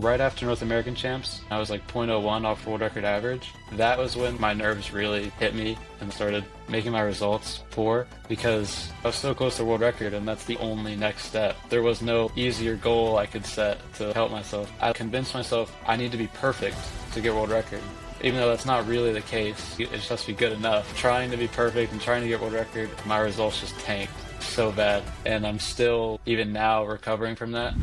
Right after North American champs, I was like 0.01 off world record average. That was when my nerves really hit me and started making my results poor because I was so close to world record and that's the only next step. There was no easier goal I could set to help myself. I convinced myself I need to be perfect to get world record. Even though that's not really the case, it just has to be good enough. Trying to be perfect and trying to get world record, my results just tanked so bad. And I'm still, even now, recovering from that.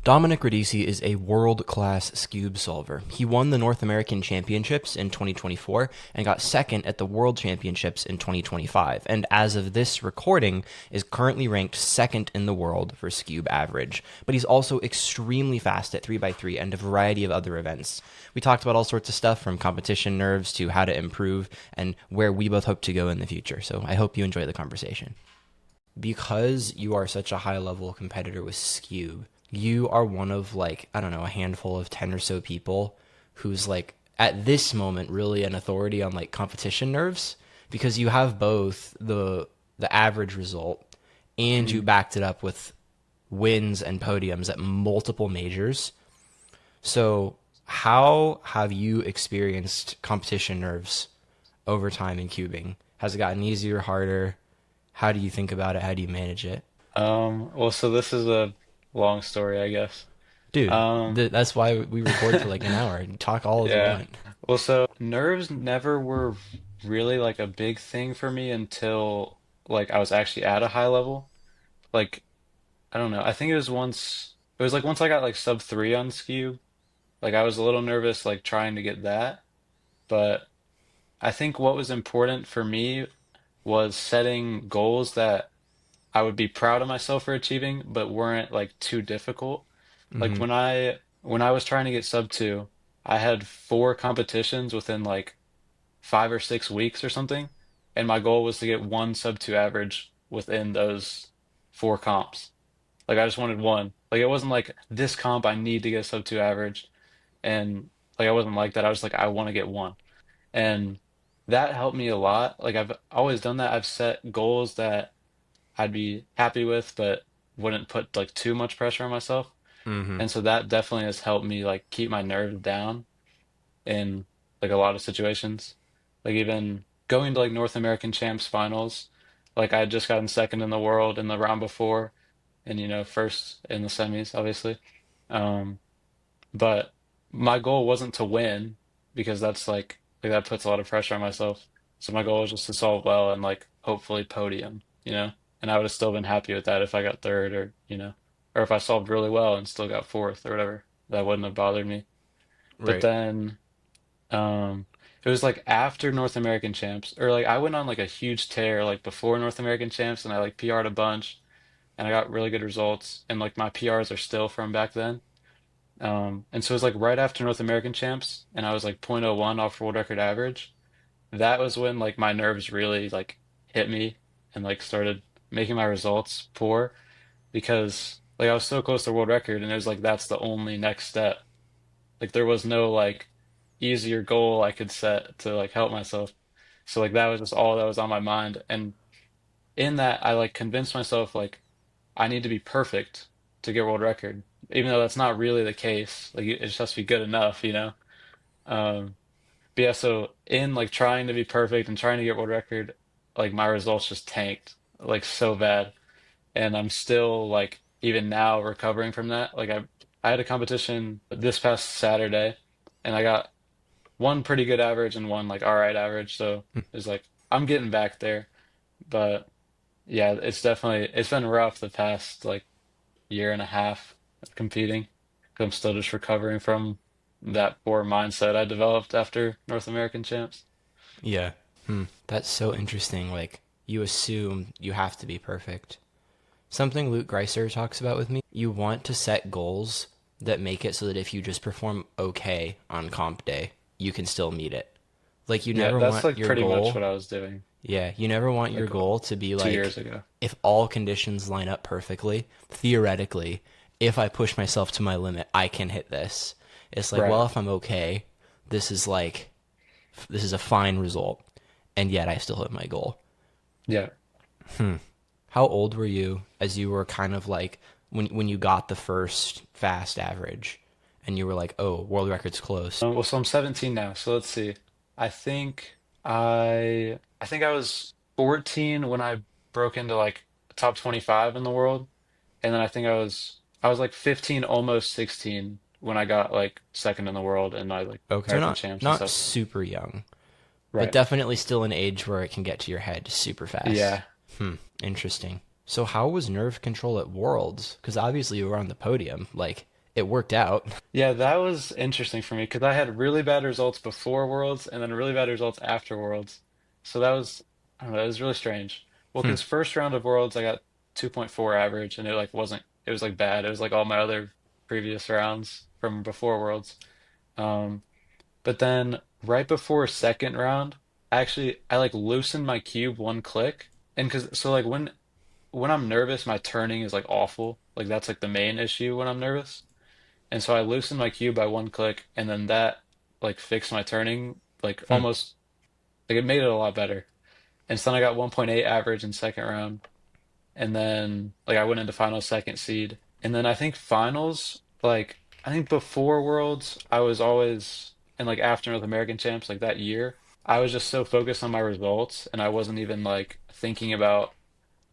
Dominic Redisi is a world-class Scube solver. He won the North American Championships in 2024 and got second at the World Championships in 2025, and as of this recording, is currently ranked second in the world for Scube average. But he's also extremely fast at 3x3 and a variety of other events. We talked about all sorts of stuff from competition nerves to how to improve and where we both hope to go in the future, so I hope you enjoy the conversation. Because you are such a high-level competitor with Scube, you are one of like, I don't know, a handful of 10 or so people who's like at this moment really an authority on like competition nerves because you have both the average result and you Mhm. backed it up with wins and podiums at multiple majors. So, how have you experienced competition nerves over time in cubing? Has it gotten easier, harder? How do you think about it? How do you manage it? Well, so this is a long story, I guess. Dude, Um, that's why we record for like an hour and talk all as you yeah. want. Well, so nerves never were really like a big thing for me until like I was actually at a high level. Like, I don't know. I think it was like once I got like sub three on skew, like I was a little nervous like trying to get that. But I think what was important for me was setting goals that I would be proud of myself for achieving, but weren't like too difficult. Like Hmm. when I was trying to get sub two, I had four competitions within like 5 or 6 weeks or something, and my goal was to get one sub two average within those four comps. Like I just wanted one. Like it wasn't like this comp I need to get a sub two average, and like I wasn't like that. I was like I want to get one, and that helped me a lot. Like I've always done that. I've set goals that I'd be happy with, but wouldn't put like too much pressure on myself. Hmm. And so that definitely has helped me like keep my nerves down in like a lot of situations. Like even going to like North American Champs finals, like I had just gotten second in the world in the round before and first in the semis, obviously. Um, but my goal wasn't to win because that's like that puts a lot of pressure on myself. So my goal was just to solve well and like hopefully podium. And I would have still been happy with that if I got third or if I solved really well and still got fourth or whatever. That wouldn't have bothered me. But Right. then it was like after North American champs or like I went on like a huge tear like before North American champs and I like PR'd a bunch and I got really good results and like my PRs are still from back then. And so it was like right after North American champs, and I was like 0.01 off world record average. That was when like my nerves really like hit me and like started making my results poor because like I was so close to world record, and it was like that's the only next step. Like there was no like easier goal I could set to like help myself. So like that was just all that was on my mind, and in that I like convinced myself like I need to be perfect to get world record, even though that's not really the case. Like it just has to be good enough. Um, but yeah, so in like trying to be perfect and trying to get world record, like my results just tanked like so bad, and I'm still like even now recovering from that. Like I had a competition this past Saturday, and I got one pretty good average and one like all right average. So it's like I'm getting back there, but yeah, it's been rough the past like year and a half of competing. 'Cause I'm still just recovering from that poor mindset I developed after North American champs. Yeah. That's so interesting. Like, you assume you have to be perfect. Something Luke Greiser talks about with me, you want to set goals that make it so that if you just perform okay on comp day, you can still meet it. Like, you Yeah, never that's want like your pretty much goal. what I was doing Yeah, you never want your like goal to be 2 years like, ago. if all conditions line up perfectly, theoretically, if I push myself to my limit, I can hit this. It's like, Right. well, if I'm okay, this is like, this is a fine result, and yet I still hit my goal. Yeah. How old were you as you were kind of like when you got the first fast average? and you were like, oh, world record's close? Well, so I'm 17 now. So let's see. I think I was 14 when I broke into like top 25 in the world, and then I was like 15, almost 16 when I got like second in the world and I like Okay, so American not champs and not stuff. super young, but Right. definitely still an age where it can get to your head super fast. Yeah. Hmm, interesting. So how was nerve control at Worlds? Because obviously you were on the podium, like it worked out. Yeah, that was interesting for me because I had really bad results before Worlds and then really bad results after Worlds. So that was, I don't know, it was really strange. Well, Hmm. because first round of Worlds I got 2.4 average and it like wasn't, it was like bad. It was like all my other previous rounds from before Worlds. Um, but then right before second round, I like loosened my cube one click. And because so like when I'm nervous, my turning is like awful. Like that's like the main issue when I'm nervous. And so I loosened my cube by one click, and then that like fixed my turning like Hmm. almost like it made it a lot better. And so then I got 1.8 average in second round, and then like I went into finals second seed, and then I think finals like I think before Worlds I was always and like after North American champs like that year I was just so focused on my results, and I wasn't even like thinking about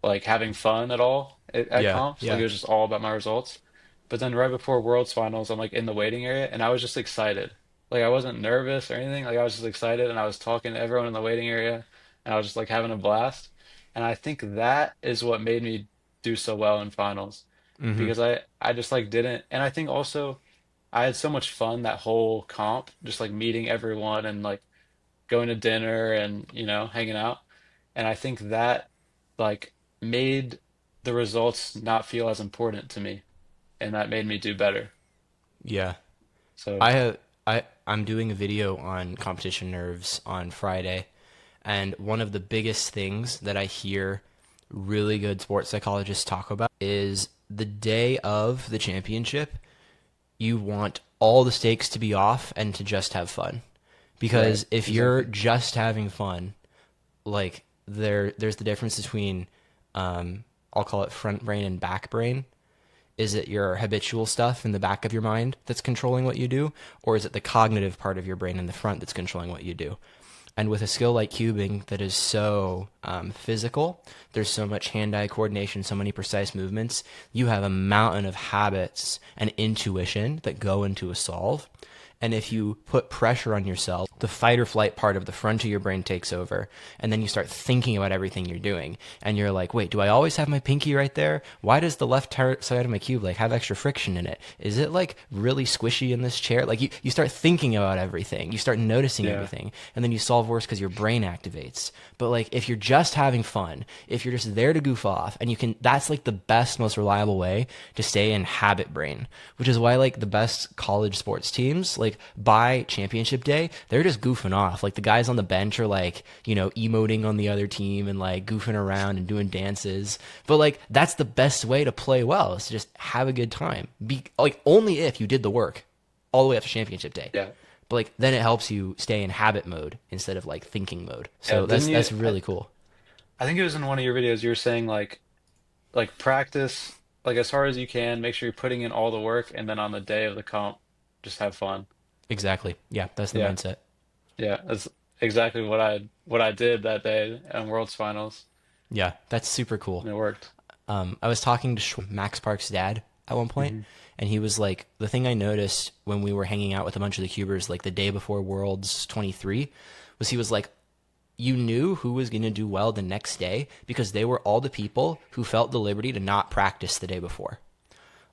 like having fun at all at Yeah, comps. Like yeah. it was just all about my results. But then right before Worlds finals, I'm like in the waiting area and I was just excited. Like I wasn't nervous or anything. Like I was just excited and I was talking to everyone in the waiting area and I was just like having a blast. And I think that is what made me do so well in finals Mm-hmm. because I just like didn't, and I think also I had so much fun that whole comp, just like meeting everyone and like going to dinner and hanging out. And I think that like made the results not feel as important to me, and that made me do better. Yeah. So I have I'm doing a video on competition nerves on Friday, and one of the biggest things that I hear really good sports psychologists talk about is the day of the championship, you want all the stakes to be off and to just have fun. right, Because if you're exactly. just having fun, like there's the difference between I'll call it front brain and back brain. Is it your habitual stuff in the back of your mind that's controlling what you do, or is it the cognitive part of your brain in the front that's controlling what you do? And with a skill like cubing that is so physical, there's so much hand-eye coordination, so many precise movements. You have a mountain of habits and intuition that go into a solve. And if you put pressure on yourself, the fight or flight part of the front of your brain takes over. And then you start thinking about everything you're doing. And you're like, wait, do I always have my pinky right there? Why does the left side of my cube like have extra friction in it? Is it like really squishy in this chair? Like you start thinking about everything. You start noticing Yeah, everything. And then you solve worse because your brain activates. But like if you're just having fun, if you're just there to goof off, and you can, that's like the best, most reliable way to stay in habit brain, which is why like the best college sports teams, like by championship day, they're just goofing off. Like the guys on the bench are like, emoting on the other team and like goofing around and doing dances. But like that's the best way to play well is to just have a good time. Be like only if you did the work all the way up to championship day. yeah, But like then it helps you stay in habit mode instead of like thinking mode. yeah. So Didn't you? that's I, really cool. I think it was in one of your videos you were saying like practice like as hard as you can, make sure you're putting in all the work, and then on the day of the comp, just have fun. Exactly. Yeah, that's the Yeah, mindset. yeah. That's exactly what I did that day in World's Finals, Yeah, that's super cool. and it worked. I was talking to Max Park's dad at one point, Hmm. and he was like, the thing I noticed when we were hanging out with a bunch of the Cubers, like the day before Worlds 23, was he was like, you knew who was going to do well the next day because they were all the people who felt the liberty to not practice the day before.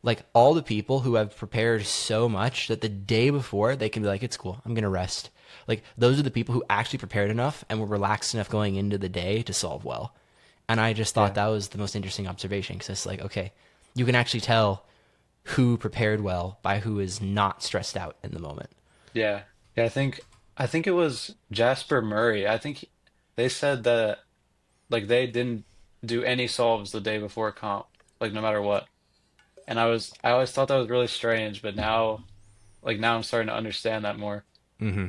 Like all the people who have prepared so much that the day before they can be like, it's cool, I'm going to rest. Like those are the people who actually prepared enough and were relaxed enough going into the day to solve well. And I just thought Yeah, that was the most interesting observation because it's like, okay, you can actually tell who prepared well by who is not stressed out in the moment. yeah, yeah. I think it was Jasper Murray. They said that like they didn't do any solves the day before comp, like no matter what. And I always thought that was really strange, but now I'm starting to understand that more Mm-hmm.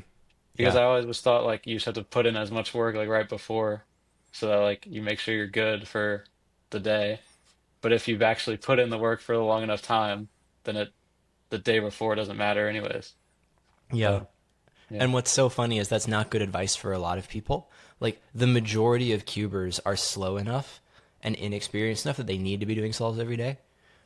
because Yeah. I always was thought like you just have to put in as much work like right before so that like you make sure you're good for the day. But if you've actually put in the work for a long enough time, then the day before doesn't matter anyways. Yeah. So yeah, And what's so funny is that's not good advice for a lot of people. Like the majority of cubers are slow enough and inexperienced enough that they need to be doing solves every day.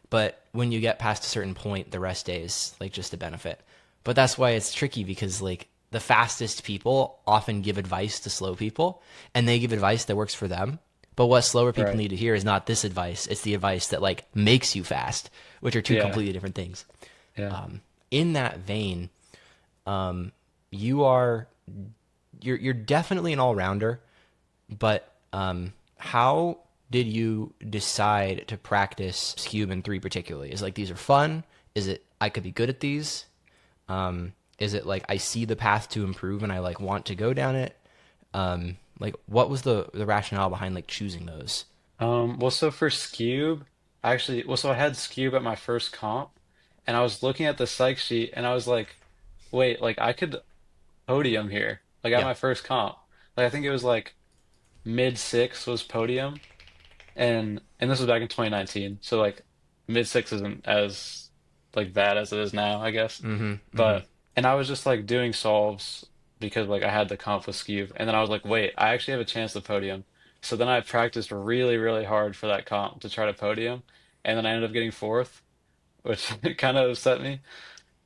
But when you get past a certain point, the rest day is like just a benefit. But that's why it's tricky because like the fastest people often give advice to slow people and they give advice that works for them. But what slower people right. need to hear is not this advice, it's the advice that like makes you fast, which are two Yeah, completely different things. yeah. In that vein, you are you're definitely an all-rounder, but how did you decide to practice cube and three particularly? Is it like these are fun? Is it I could be good at these? Is it like I see the path to improve and I like want to go down it? Like what was the rationale behind like choosing those? Well, so for Scube, so I had Scube at my first comp, and I was looking at the psych sheet, and I was like, wait, like I could podium here, like at Yeah. my first comp. Like I think it was like mid six was podium, and this was back in 2019, so like mid six isn't as like bad as it is now, I guess. But and I was just like doing solves because like I had the comp with Skew, and then I was like, wait, I actually have a chance to podium. So then I practiced really, really hard for that comp to try to podium, and then I ended up getting fourth, which kind of upset me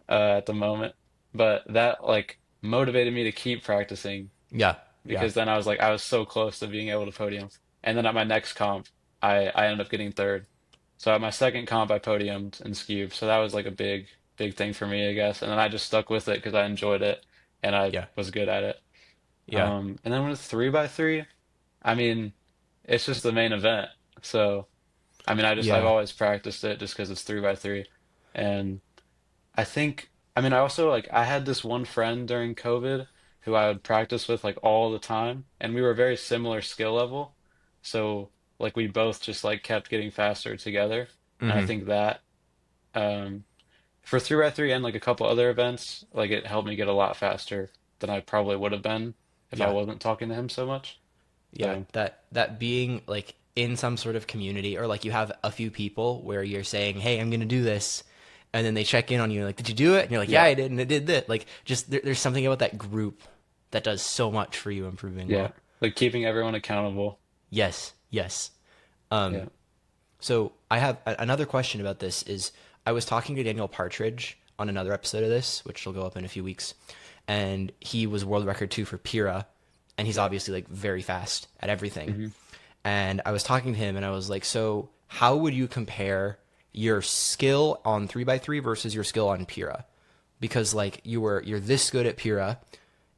at the moment. But that like motivated me to keep practicing Yeah. Yeah. because then I was like, I was so close to being able to podium. And then at my next comp, I ended up getting third. So at my second comp, I podiumed in Skew. So that was like a big thing for me, I guess. And then I just stuck with it because I enjoyed it and I Yeah. was good at it. Yeah. And then with 3x3, I mean, it's just the main event. So I mean, I've Yeah. always practiced it just because it's 3x3. And I mean, I also like I had this one friend during COVID who I would practice with like all the time, and we were very similar skill level. So like we both just like kept getting faster together. And I think that um for 3x3 and like a couple other events, like it helped me get a lot faster than I probably would have been if I Yeah. wasn't talking to him so much. Yeah, So that being like in some sort of community or like you have a few people where you're saying, "Hey, I'm gonna do this," and then they check in on you like, "Did you do it?" And you're like, "Yeah, yeah, I did, and it did that." Like, just there's something about that group that does so much for you improving yeah. well. Like keeping everyone accountable. Yes, yes. Yeah. So I have another question about this. Is I was talking to Daniel Partridge on another episode of this, which will go up in a few weeks, and he was world record two for Pira, and he's obviously like very fast at everything. Hmm. And I was talking to him, and I was like, "So how would you compare your skill on three by three versus your skill on Pira? Because like you're this good at Pira,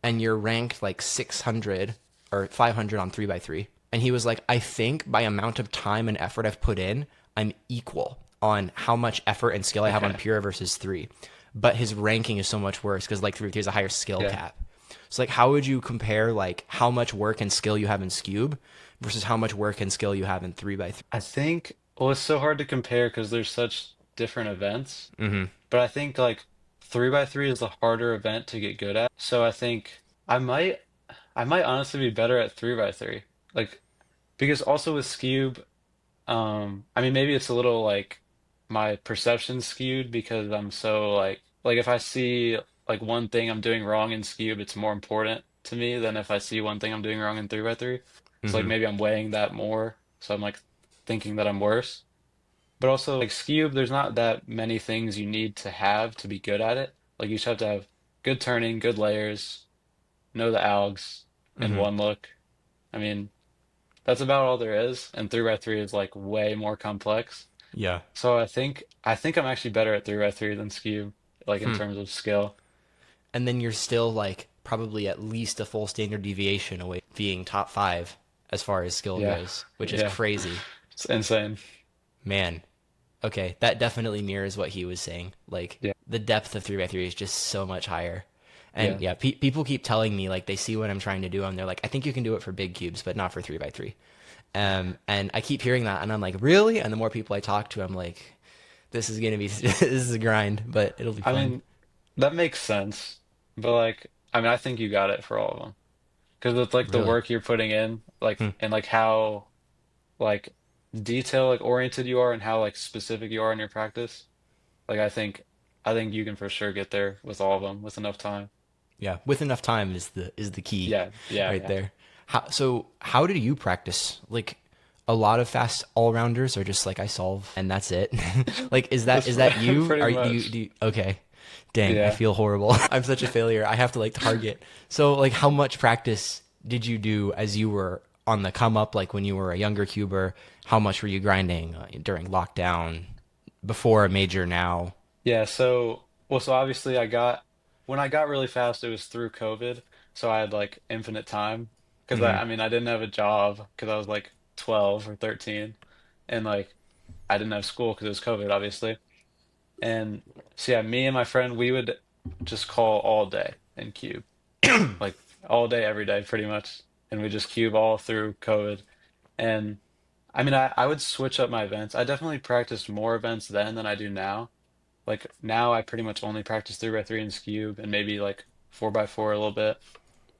and you're ranked like 600 or 500 on three by three." And he was like, "I think by amount of time and effort I've put in, I'm equal on how much effort and skill I have on Okay. Pira versus three." But his ranking is so much worse because like three by three has a higher skill Yeah. cap. So like how would you compare like how much work and skill you have in Scube versus how much work and skill you have in three by three? I think, well, it's so hard to compare because there's such different events. But I think like 3x3 is the harder event to get good at. So I think I might I might honestly be better at 3x3. Like because also with Scube, I mean maybe it's a little like my perception skewed because I'm so like if I see like one thing I'm doing wrong in Scube, it's more important to me than if I see one thing I'm doing wrong in 3x3. So like maybe I'm weighing that more. So I'm like thinking that I'm worse. But also, like Skewb, there's not that many things you need to have to be good at it. Like you just have to have good turning, good layers, know the algs in one look. I mean, that's about all there is. And 3x3 is like way more complex. Yeah. So I think I'm actually better at 3x3 than Skewb, like in terms of skill. And then you're still like probably at least a full standard deviation away from being top five as far as skill Yeah. goes, which is Yeah. crazy. It's insane. Man, okay, that definitely mirrors what he was saying. Like Yeah. the depth of three by three is just so much higher. And Yeah. yeah, people keep telling me like they see what I'm trying to do, and they're like, I think you can do it for big cubes, but not for three by three. And I keep hearing that, and I'm like, really? And the more people I talk to, I'm like, this is gonna be this is a grind, but it'll be I fun. mean, that makes sense. But like, I mean, I think you got it for all of them. Because it's like the Really? work you're putting in, like, Hmm. and like how like detail like oriented you are and how like specific you are in your practice. Like I think. I think you can for sure get there with all of them with enough time. Yeah, with enough time is the key Yeah, yeah, right yeah. there. How do you practice? Like a lot of fast all rounders are just like I solve and that's it. Like That's is that you? pretty Are much. do you okay. Dang, I Yeah. feel horrible. I'm such a failure. I have to like target. So like how much practice did you do as you were on the come up like when you were a younger cuber? How much were you grinding during lockdown before a major now? Yeah, so well, so obviously when I got really fast, it was through COVID, so I had like infinite time because Mhm. I mean I didn't have a job because I was like 12 or 13, and like I didn't have school because it was COVID, obviously. And so yeah, me and my friend we would just call all day and cube, like all day every day pretty much, and we just cube all through COVID. And I mean I would switch up my events. I definitely practiced more events then than I do now. Like now I pretty much only practice 3x3 and cube and maybe like 4x4 a little bit.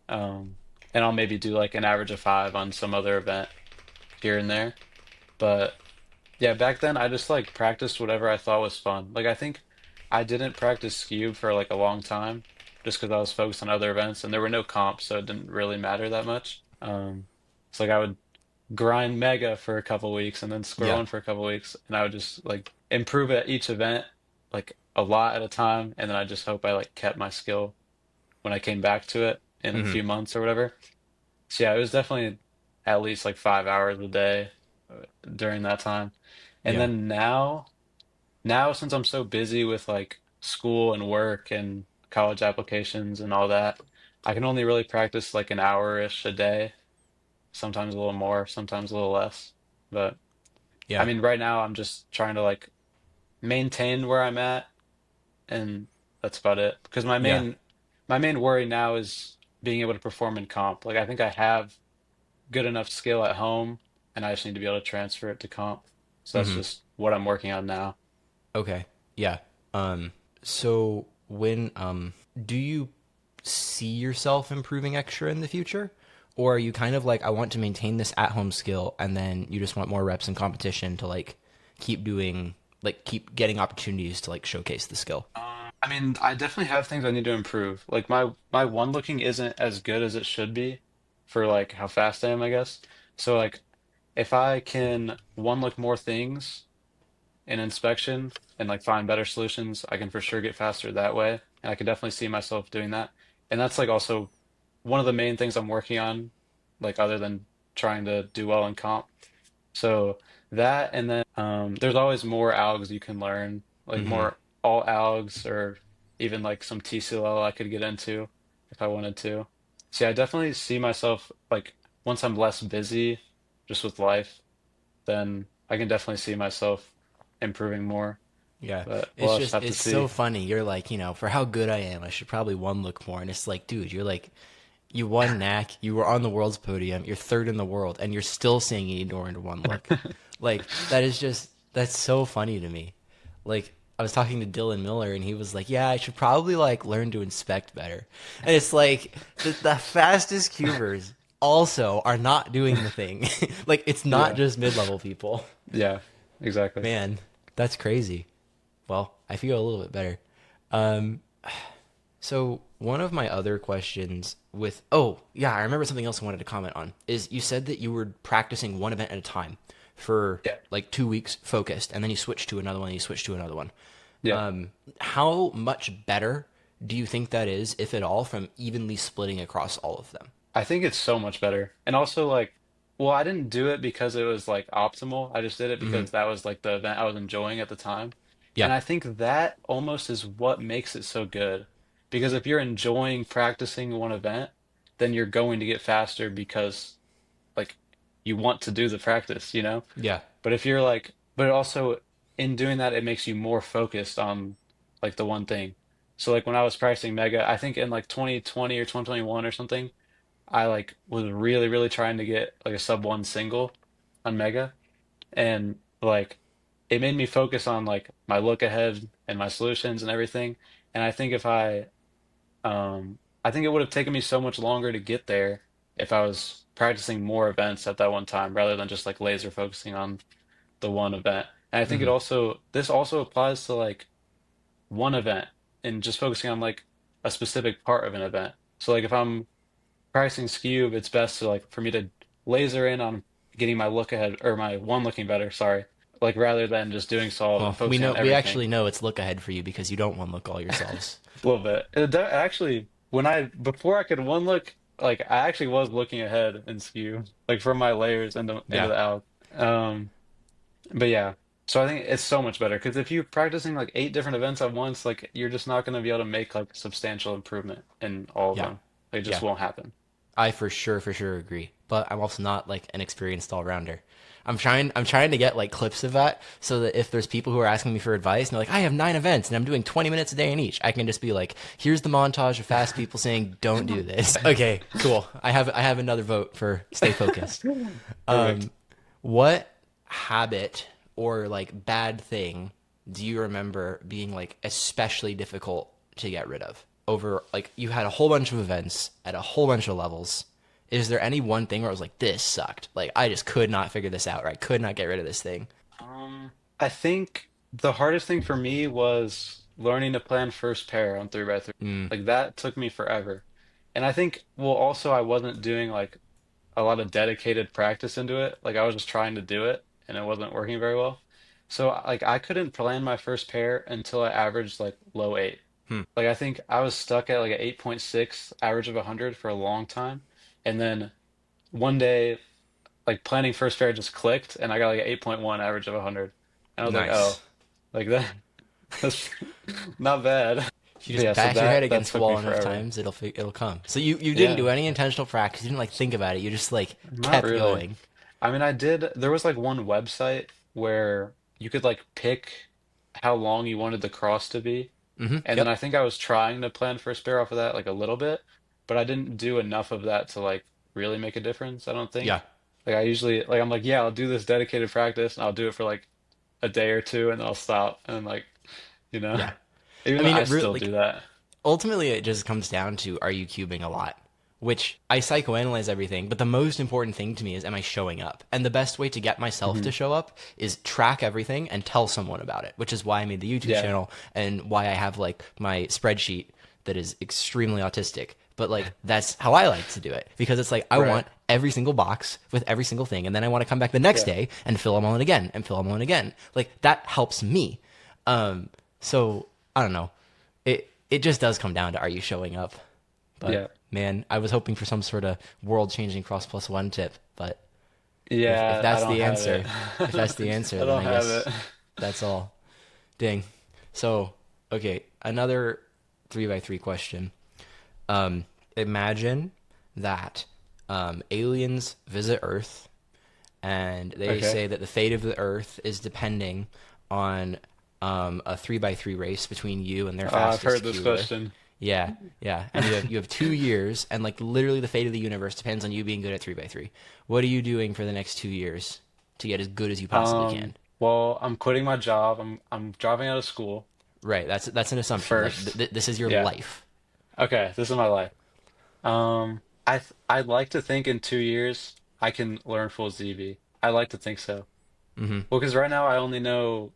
Um, and I'll maybe do like an average of five on some other event here and there. But yeah, back then I just like practiced whatever I thought was fun. Like I think I didn't practice cube for like a long time just because I was focused on other events and there were no comps, so it didn't really matter that much. So like I would grind mega for a couple weeks and then square Yeah. one for a couple weeks and I would just like improve at each event like a lot at a time and then I just hope I like kept my skill when I came back to it in a Mhm. few months or whatever. So yeah, it was definitely at least like 5 hours a day during that time. And Yeah. then now since I'm so busy with like school and work and college applications and all that, I can only really practice like an hour-ish a day, sometimes a little more, sometimes a little less. But I Yeah. mean, right now I'm just trying to like maintain where I'm at, and that's about it. Because Yeah. my main worry now is being able to perform in comp. Like I think I have good enough skill at home, and I just need to be able to transfer it to comp. So that's Mhm. just what I'm working on now. Okay. Yeah. So when do you see yourself improving extra in the future? Or are you kind of like I want to maintain this at home skill and then you just want more reps in competition to like keep doing like keep getting opportunities to like showcase the skill? I mean, I definitely have things I need to improve. Like my one looking isn't as good as it should be for like how fast I am, I guess. So like if I can one look more things in inspection and like find better solutions, I can for sure get faster that way. And I can definitely see myself doing that. And that's like also one of the main things I'm working on, like other than trying to do well in comp. So that and then there's always more algs you can learn, like Mm-hmm. more all algs or even like some TCL I could get into if I wanted to. See, I definitely see myself like once I'm less busy just with life, then I can definitely see myself improving more. Yeah. But we'll just have to It's so see. funny. You're like, you know, for how good I am, I should probably one look more. And it's like, dude, you're like you won NAC, you were on the world's podium, you're third in the world, and you're still saying you need more into one look. Like that is just that's so funny to me. Like I was talking to Dylan Miller and he was like, "Yeah, I should probably like learn to inspect better." And it's like the fastest cubers also are not doing the thing. Like it's not Yeah. just mid-level people. Yeah, exactly. Man, that's crazy. Well, I feel a little bit better. Um, so one of my other questions with oh yeah, I remember something else I wanted to comment on is you said that you were practicing one event at a time for Yeah. like 2 weeks focused, and then you switched to another one, and you switched to another one. Yeah. How much better do you think that is, if at all, from evenly splitting across all of them? I think it's so much better. And also like, well, I didn't do it because it was like optimal. I just did it Hmm. because that was like the event I was enjoying at the time. Yeah, And I think that almost is what makes it so good. Because if you're enjoying practicing one event, then you're going to get faster because like you want to do the practice, you know? yeah. But if you're like, but also in doing that, it makes you more focused on like the one thing. So like when I was practicing Mega, I think in like 2020 or 2021 or something, I like was really, really trying to get like a sub one single on Mega. And like it made me focus on like my look ahead and my solutions and everything. And I think if I think it would have taken me so much longer to get there if I was practicing more events at that one time rather than just like laser focusing on the one event. And I think Hmm. this also applies to like one event and just focusing on like a specific part of an event. So like if I'm practicing skew, it's best to like for me to laser in on getting my look ahead or my one looking better, sorry. Like rather than just doing solve and Well, we focusing know on we everything actually know it's look ahead for you because you don't one look all yourselves. a little bit. Actually, when I before I could one look, like I actually was looking ahead in skew, like from my layers into Yeah. the out. Um, but yeah, so I think it's so much better because if you're practicing like 8 different events at once, like you're just not going to be able to make like substantial improvement in all of Yeah. them. It just Yeah. won't happen. I for sure agree. But I'm also not like an experienced all rounder. I'm trying to get like clips of that so that if there's people who are asking me for advice and they're like, I have 9 events and I'm doing 20 minutes a day in each, I can just be like, here's the montage of fast people saying, don't do this. Okay, cool. I have another vote for stay focused. Perfect. What habit or like bad thing do you remember being like especially difficult to get rid of? Over like you had a whole bunch of events at a whole bunch of levels. Is there any one thing where I was like, this sucked? Like I just could not figure this out, or I could not get rid of this thing. I think the hardest thing for me was learning to plan first pair on 3x3. Mm, Like that took me forever. And I think, well, also I wasn't doing like a lot of dedicated practice into it. Like I was just trying to do it and it wasn't working very well. So like I couldn't plan my first pair until I averaged like low eight. hmm, Like I think I was stuck at like an 8.6 average of 100 for a long time. And then one day like planning first pair just clicked and I got like an 8.1 average of 100. And I was like, nice. "Oh, like that that's not bad." If you But yeah, just so bash your head that against the took me wall enough forever. times, it'll come. So you didn't do Yeah, any intentional practice. You didn't like think about it. You just like not kept really. going. I mean, I did. There was like one website where you could like pick how long you wanted the cross to be. And then Yep. I think I was trying to plan for a spare off of that like a little bit, but I didn't do enough of that to like really make a difference, I don't Yeah. think. Like I usually like I'm like, yeah, I'll do this dedicated practice and I'll do it for like a day or two and then I'll stop and like, you know, Yeah. I even though mean, I it really still like do that. ultimately it just comes down to are you cubing a lot? Which I psychoanalyze everything, but the most important thing to me is am I showing up? And the best way to get myself Hmm. to show up is track everything and tell someone about it, which is why I made the YouTube Yeah, channel and why I have like my spreadsheet that is extremely autistic. But like that's how I like to do it because it's like I right. want every single box with every single thing and then I want to come back the next Yeah. day and fill them all in again and fill them all in again. Like that helps me. So I don't know. It just does come down to are you showing up? But Yeah. man, I was hoping for some sort of world changing cross plus one tip. But if Yeah, I that's don't the have it. answer, if that's the answer, I then don't I have it. guess that's all. Ding. So okay, another 3x3 question. Imagine that aliens visit Earth and they Okay. say that the fate of the Earth is depending on a 3x3 race between you and their I've heard fastest this cuber. question. Yeah, yeah, and you have 2 years, and like literally the fate of the universe depends on you being good at 3x3. What are you doing for the next 2 years to get as good as you possibly can? Well, I'm quitting my job. I'm dropping out of school Right, that's an assumption. Like first. this is your Yeah. life. Okay, this is my life. I'd like to think in 2 years I can learn full ZB. I like to think so. Hmm. Well, because right now I only know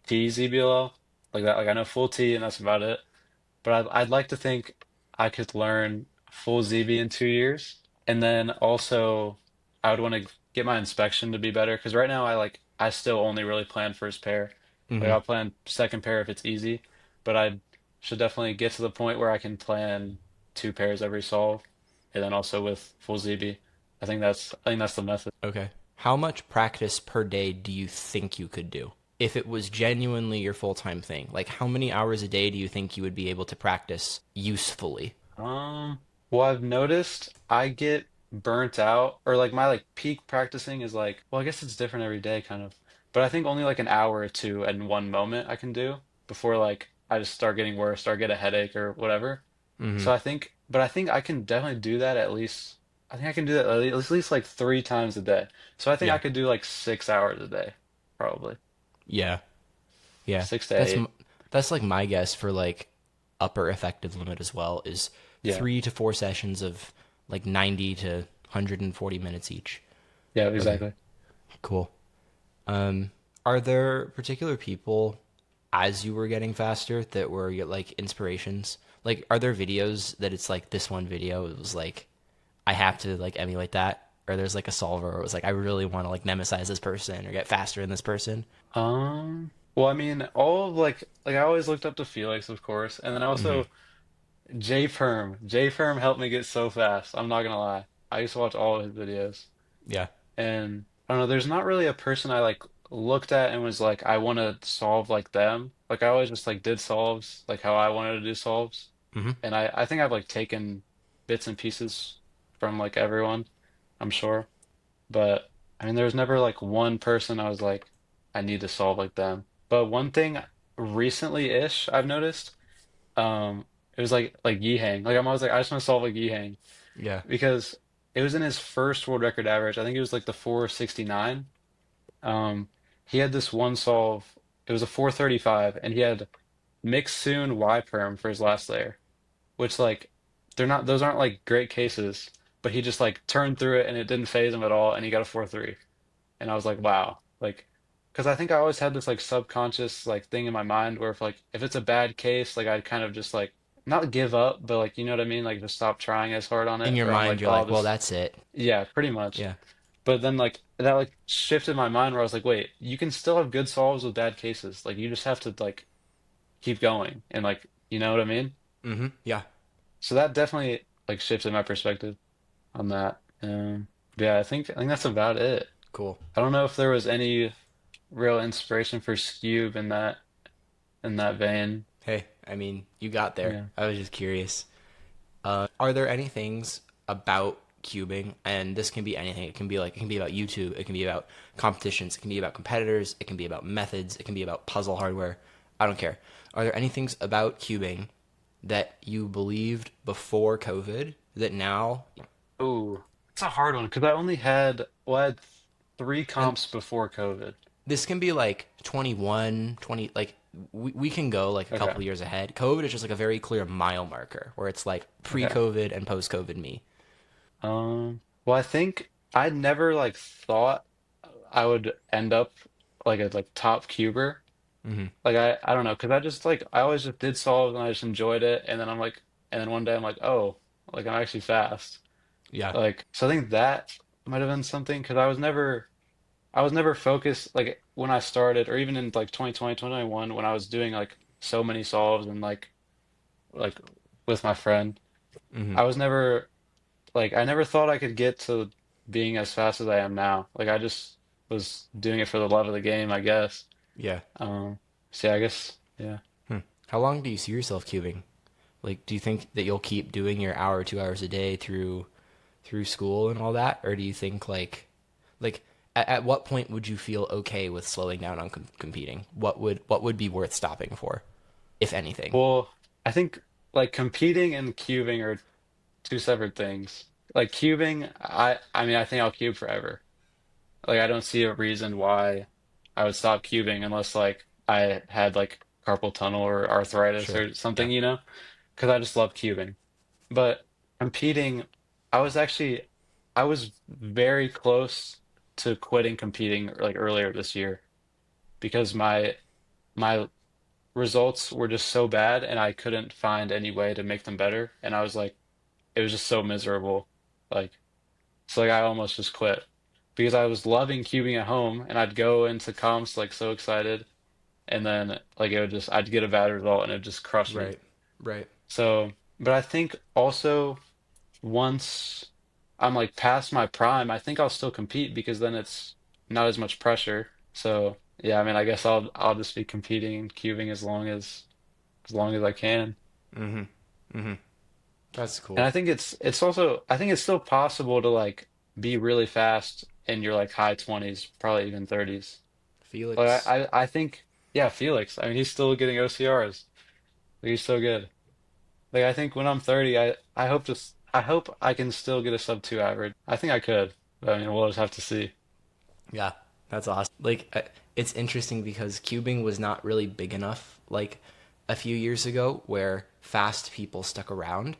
T ZBLL like that. Like I know full T and that's about it. But I'd like to think I could learn full ZB in 2 years. And then also I would want to get my inspection to be better because right now I still only really plan first pair. Like Hmm. I'll plan second pair if it's easy, but I should definitely get to the point where I can plan 2 pairs every solve and then also with full ZB. I think that's the method. Okay. How much practice per day do you think you could do? If it was genuinely your full time thing, like how many hours a day do you think you would be able to practice usefully? Um, well, I've noticed I get burnt out, or like my like peak practicing is like, well, I guess it's different every day, kind of. But I think only like an hour or two in one moment I can do before like I just start getting worse or get a headache or whatever. Hmm. So but I think I can definitely do that at least. I think I can do that at least like 3 times a day. So I think I Yeah. could do like 6 hours a day, probably Yeah. Yeah. 6 to 8. That's like my guess for like upper effective limit as well is Yeah, 3 to 4 sessions of like 90 to 140 minutes each. yeah, Okay. exactly. Cool. Are there particular people as you were getting faster that were like inspirations? Like, are there videos that it's like this one video? It was like I have to like emulate that, or there's like a solver where it was like I really want to like nemesize this person or get faster than this person. Well, I mean, all of like I always looked up to Felix, of course, and then Mm-hmm. also J Perm. J Perm helped me get so fast. I'm not gonna lie. I used to watch all of his videos, Yeah. and I don't know. There's not really a person I like looked at and was like, I want to solve like them. Like I always just like did solves like how I wanted to do solves, Mm-hmm. and I think I've like taken bits and pieces from like everyone, I'm sure. But I mean, there was never like one person I was like, I need to solve like them. But one thing recently-ish I've noticed, it was like Yihang. Like I'm always like, I just want to solve like Yihang Yeah. because it was in his first world record average. I think it was like the 469. Um, he had this one solve. It was a 435, and he had mix soon Y perm for his last layer, which like they're not those aren't like great cases. But he just like turned through it and it didn't phase him at all, and he got a 4-3. And I was like, wow, like, because I think I always had this like subconscious like thing in my mind where if it's a bad case, like I'd kind of just like not give up, but like you know what I mean, like just stop trying as hard on In it, your or I'm mind, like, you're oh, I'll like, well, just that's it. yeah, pretty much. Yeah. But then like that like shifted my mind where I was like, wait, you can still have good solves with bad cases. Like you just have to like keep going and like you know what I mean. Mm-hmm. Yeah. So that definitely like shifted my perspective on that. Yeah, I think that's about it. Cool. I don't know if there was any real inspiration for Scube in that vein. Hey, I mean, you got there. Yeah. I was just curious. Are there any things about cubing, and this can be anything. It can be like it can be about YouTube, it can be about competitions, it can be about competitors, it can be about methods, it can be about puzzle hardware. I don't care. Are there any things about cubing that you believed before COVID that now, Ooh, it's a hard one because I had three and comps before COVID. this can be like 21, 20, like we can go like a Okay. couple years ahead. COVID is just like a very clear mile marker where it's like Okay. pre-COVID and post-COVID me. Well, I think I never like thought I would end up like a like top cuber. Mm-hmm. Like I don't know because I just like I always just did solves and I just enjoyed it, and then I'm like, and then one day I'm like, oh, like I'm actually fast. Yeah, Like so, I think that might have been something because I was never focused like when I started or even in like 2020, 2021 when I was doing like so many solves and like with my friend. mm-hmm. I was never like I never thought I could get to being as fast as I am now. Like I just was doing it for the love of the game, I guess. Yeah. Um, so yeah, I guess yeah. Hmm. How long do you see yourself cubing? Like, do you think that you'll keep doing your hour, 2 hours a day through school and all that, or do you think like at what point would you feel okay with slowing down on competing? What would be worth stopping for, if anything? Well, I think like competing and cubing are two separate things. Like cubing, I mean I think I'll cube forever. Like I don't see a reason why I would stop cubing unless like I had like carpal tunnel or arthritis Sure. or Yeah. something, you know? Because I just love cubing. But competing, I was very close to quitting competing like earlier this year because my results were just so bad and I couldn't find any way to make them better. And I was like, it was just so miserable. Like so like I almost just quit because I was loving cubing at home and I'd go into comps like so excited and then like it would just I'd get a bad result and it would just crush me. Right. Right. So, but I think also once I'm like past my prime, I think I'll still compete because then it's not as much pressure. So, yeah, I mean, I guess I'll just be competing and cubing as long as I can. Mm-hmm. Mm-hmm. That's And cool. I think it's also I think it's still possible to like be really fast in your like high 20s, probably even 30s. Like Felix. I think yeah, Felix. I mean, he's still getting OCRs. Like, he's so good. Like I think when I'm 30, I hope I can still get a sub 2 average. I think I could. But I mean, we'll just have to see. Yeah, that's awesome. Like, it's interesting because cubing was not really big enough like a few years ago where fast people stuck around.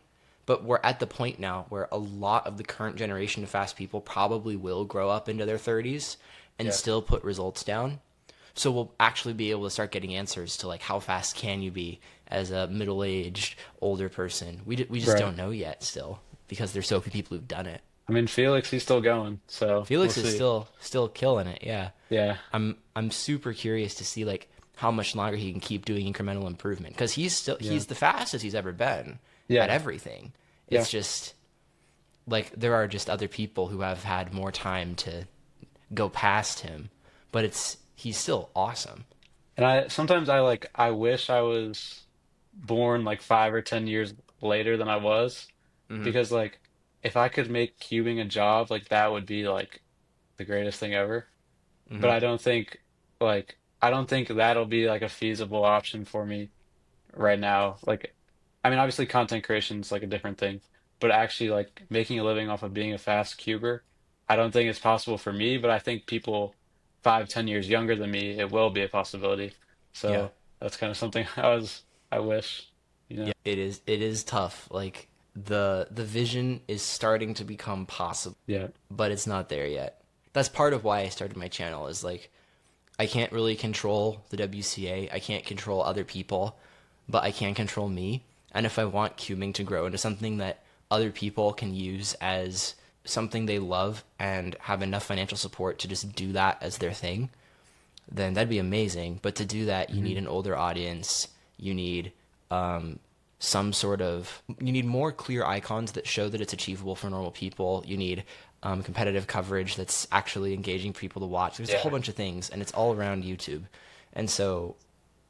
But we're at the point now where a lot of the current generation of fast people probably will grow up into their 30s and Yeah. still put results down. So we'll actually be able to start getting answers to like how fast can you be as a middle-aged older person. We just Right. don't know yet still because there's so few people who've done it. I mean, Felix, he's still going, so we'll Felix is see. still killing it. Yeah. Yeah. I'm super curious to see like how much longer he can keep doing incremental improvement because Yeah. he's the fastest he's ever been at Yeah. everything. Yeah. It's just like there are just other people who have had more time to go past him, but it's he's still awesome. And I wish I was born like 5 or 10 years later than I was, Hmm. because like if I could make cubing a job, like that would be like the greatest thing ever. But Hmm. I don't think that'll be like a feasible option for me right now. Like, I mean, obviously content creation is like a different thing, but actually like making a living off of being a fast cuber, I don't think it's possible for me, but I think people 5, 10 years younger than me, it will be a possibility. Yeah. So that's kind of something I wish, you know? Yeah, it is tough. Like the vision is starting to become possible, Yeah. but it's not there yet. That's part of why I started my channel is like I can't really control the WCA. I can't control other people, but I can control me. And if I want cubing to grow into something that other people can use as something they love and have enough financial support to just do that as their thing, then that'd be amazing. But to do that, you Hmm. need an older audience. You need some sort of you need more clear icons that show that it's achievable for normal people. You need competitive coverage that's actually engaging people to watch. There's a whole Yeah. bunch of things, and it's all around YouTube. And so,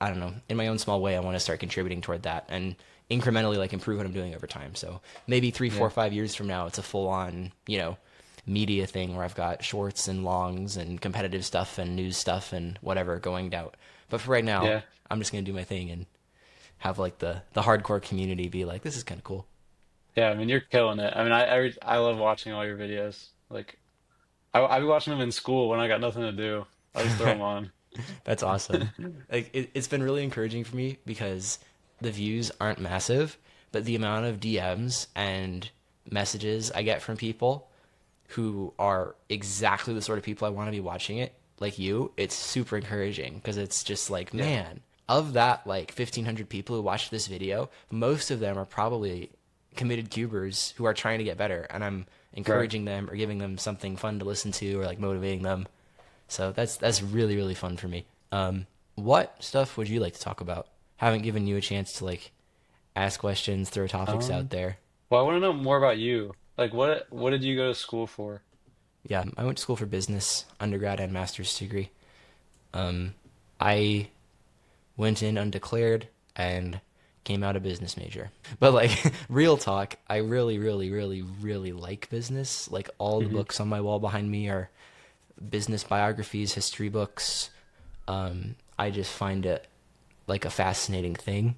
I don't know. In my own small way, I want to start contributing toward that and incrementally like improve what I'm doing over time. So maybe three, four, Yeah. 5 years from now, it's a full on media thing where I've got shorts and longs and competitive stuff and news stuff and whatever going out. But for right now, Yeah. I'm just gonna do my thing and have like the hardcore community be like, this is kind of cool. Yeah. I mean, you're killing it. I mean, I love watching all your videos. Like, I be watching them in school when I got nothing to do. I just throw them on. That's awesome. Like it's been really encouraging for me because the views aren't massive, but the amount of DMs and messages I get from people who are exactly the sort of people I want to be watching it, like you, it's super encouraging because it's just like, Yeah. man, of that like 1,500 people who watched this video, most of them are probably committed cubers who are trying to get better, and I'm Right. encouraging them or giving them something fun to listen to or like motivating them. So that's really really fun for me. What stuff would you like to talk about? Haven't given you a chance to like ask questions, throw topics out Um, there. well, I want to know more about you. Like, what did you go to school for? Yeah, I went to school for business, undergrad and master's degree. I went in undeclared and came out a business major. But like real talk, I really, really, really, really like business. Like all the Hmm. books on my wall behind me are business biographies, history books. I just find it like a fascinating thing.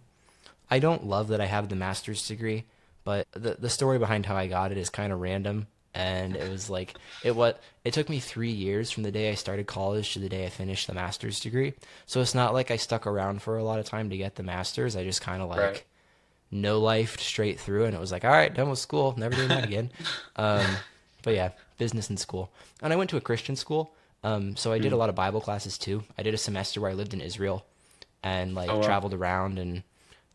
I don't love that I have the master's degree, but the story behind how I got it is kind of random. And it was like it took me 3 years from the day I started college to the day I finished the master's degree. So it's not like I stuck around for a lot of time to get the master's. I just kind of Right. like no life straight through, and it was like, all right, done with school, never doing that again. But yeah, business in school, and I went to a Christian school, so I did a Mm. lot of Bible classes too. I did a semester where I lived in Israel and Oh like well. traveled around and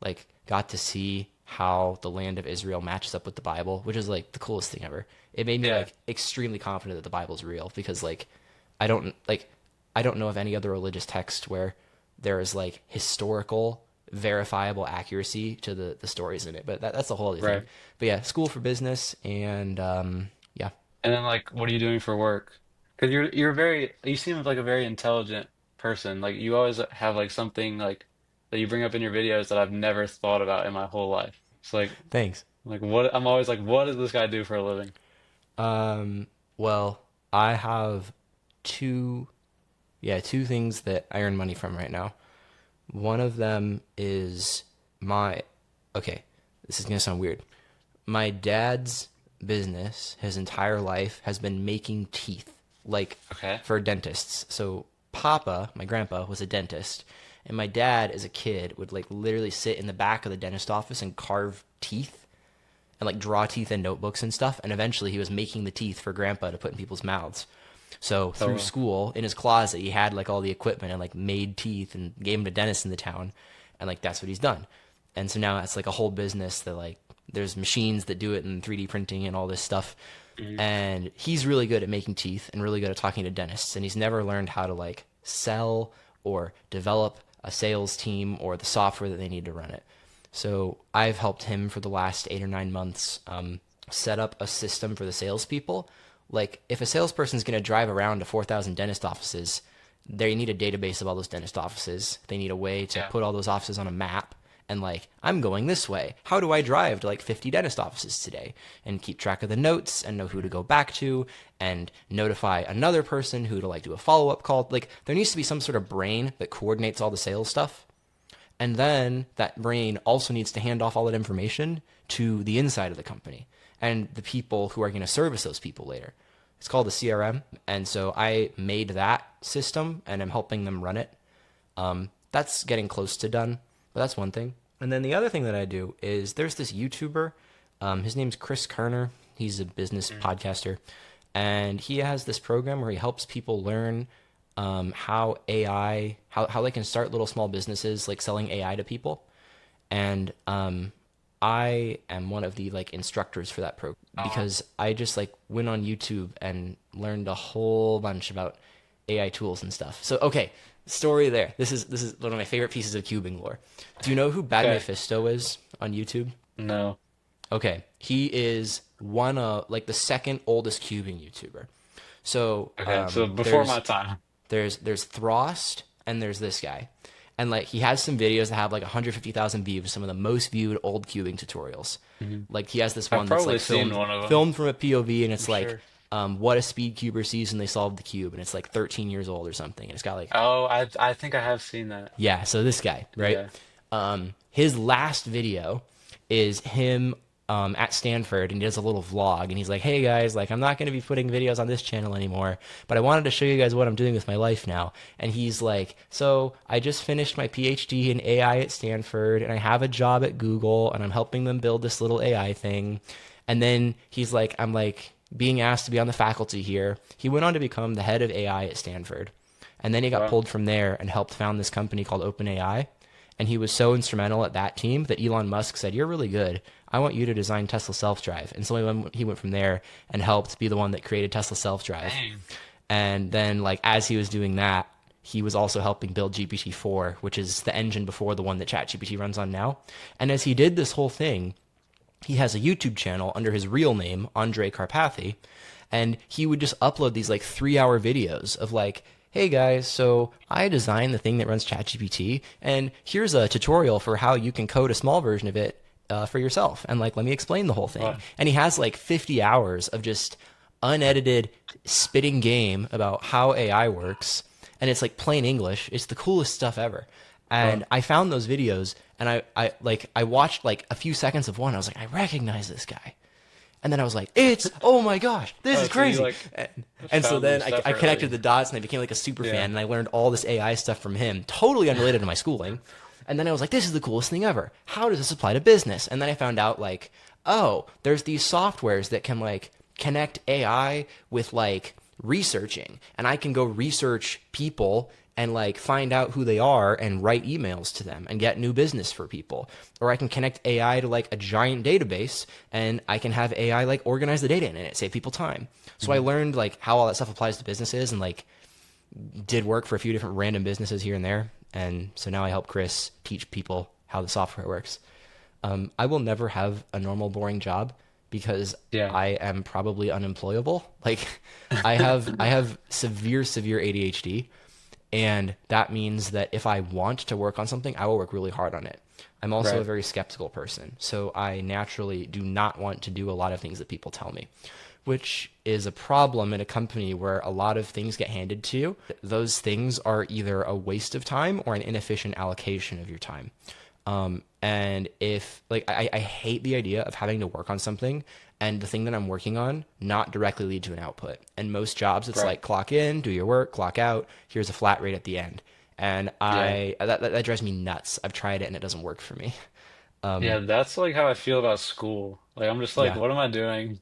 like got to see how the land of Israel matches up with the Bible, which is like the coolest thing ever. It made me Yeah. like extremely confident that the Bible's real because I don't like I don't know of any other religious text where there is like historical verifiable accuracy to the stories in it. But that's a whole other thing. Right. But yeah, school for business and yeah. And then like, what are you doing for work? Because you seem like a very intelligent person. Like you always have like something like that you bring up in your videos that I've never thought about in my whole life. It's Thanks. like what I'm always like, what does this guy do for a living? Well, I have two two things that I earn money from right now. One of them is my okay, this is gonna sound weird. My dad's business, his entire life, has been making teeth, like Okay. for dentists. So Papa, my grandpa, was a dentist, and my dad, as a kid, would like literally sit in the back of the dentist office and carve teeth and like draw teeth in notebooks and stuff. And eventually, he was making the teeth for grandpa to put in people's mouths. So Oh through well. school, in his closet, he had like all the equipment and like made teeth and gave them to dentists in the town, and like that's what he's done. And so now it's like a whole business that like there's machines that do it in 3D printing and all this stuff. Mhm. And he's really good at making teeth and really good at talking to dentists. And he's never learned how to like sell or develop a sales team or the software that they need to run it. So I've helped him for the last 8 or 9 months set up a system for the salespeople. Like if a salesperson's going to drive around to 4,000 dentist offices, they need a database of all those dentist offices. They need a way to Yeah. put all those offices on a map and like I'm going this way. How do I drive to like 50 dentist offices today and keep track of the notes and know who to Mhm. go back to and notify another person who to like do a follow-up call. Like there needs to be some sort of brain that coordinates all the sales stuff. And then that brain also needs to hand off all that information to the inside of the company and the people who are going to service those people later. It's called a CRM. And so I made that system and I'm helping them run it. That's getting close to done, but that's one thing. And then the other thing that I do is there's this YouTuber. His name's Chris Kerner. He's a business Mhm. podcaster, and he has this program where he helps people learn how AI, how they can start little small businesses like selling AI to people. And I am one of the like instructors for that program Oh, because I just like went on YouTube and learned a whole bunch about AI tools and stuff. So okay, story there. This is one of my favorite pieces of cubing lore. Do you know who Bad okay. Mephisto is on YouTube? No. Okay, he is one of like the second oldest cubing YouTuber. So Okay. So before my there's time. there's Throst and there's this guy. And like he has some videos that have like 150,000 views, some of the most viewed old cubing tutorials. Mhm. Like he has this I've one that's probably like seen filmed one of them. filmed from a POV and I'm it's like sure. what a speed cuber sees when they solve the cube and it's like 13 years old or something. And it's got like Oh, I think I have seen that. yeah, so this guy, right? Yeah. His last video is him at Stanford, and he does a little vlog, and he's like, "Hey guys, like I'm not going to be putting videos on this channel anymore, but I wanted to show you guys what I'm doing with my life now." And he's like, "So I just finished my PhD in AI at Stanford, and I have a job at Google, and I'm helping them build this little AI thing." And then he's like, "I'm like being asked to be on the faculty here." He went on to become the head of AI at Stanford. And then he got Wow. pulled from there and helped found this company called OpenAI. And he was so instrumental at that team that Elon Musk said, "You're really good. I want you to design Tesla self drive." And so he went from there and helped be the one that created Tesla self drive. Dang. And then, like, as he was doing that, he was also helping build GPT-4, which is the engine before the one that ChatGPT runs on now. And as he did this whole thing, he has a YouTube channel under his real name, Andre Karpathy, and he would just upload these like 3 hour videos of like, hey guys, so I designed the thing that runs ChatGPT, and here's a tutorial for how you can code a small version of it for yourself. And like, let me explain the whole thing. Wow. And he has like 50 hours of just unedited spitting game about how AI works. And it's like plain English. It's the coolest stuff ever. And Wow. I found those videos and I watched like a few seconds of one. I was like, I recognize this guy. And then I was like, it's, oh my gosh, this Oh, is so you crazy. like And so found them then I connected separately. the dots and I became like a super Yeah. fan and I learned all this AI stuff from him, totally unrelated to my schooling. And then I was like, this is the coolest thing ever. How does this apply to business? And then I found out like, oh, there's these softwares that can like connect AI with like researching. And I can go research people and like find out who they are and write emails to them and get new business for people. Or I can connect AI to like a giant database and I can have AI like organize the data in it, save people time. So I Mhm. learned like how all that stuff applies to businesses and like did work for a few different random businesses here and there. And so now I help Chris teach people how the software works. I will never have a normal boring job because Yeah. I am probably unemployable. Like I have severe ADHD, and that means that if I want to work on something, I will work really hard on it. I'm also a Right. very skeptical person, so I naturally do not want to do a lot of things that people tell me, which is a problem in a company where a lot of things get handed to you. Those things are either a waste of time or an inefficient allocation of your time. And if like I hate the idea of having to work on something and the thing that I'm working on not directly lead to an output. And most jobs it's Right. like clock in, do your work, clock out, here's a flat rate at the end. And Yeah. that drives me nuts. I've tried it and it doesn't work for me. Yeah, that's like how I feel about school. Like I'm just like, Yeah. what am I doing?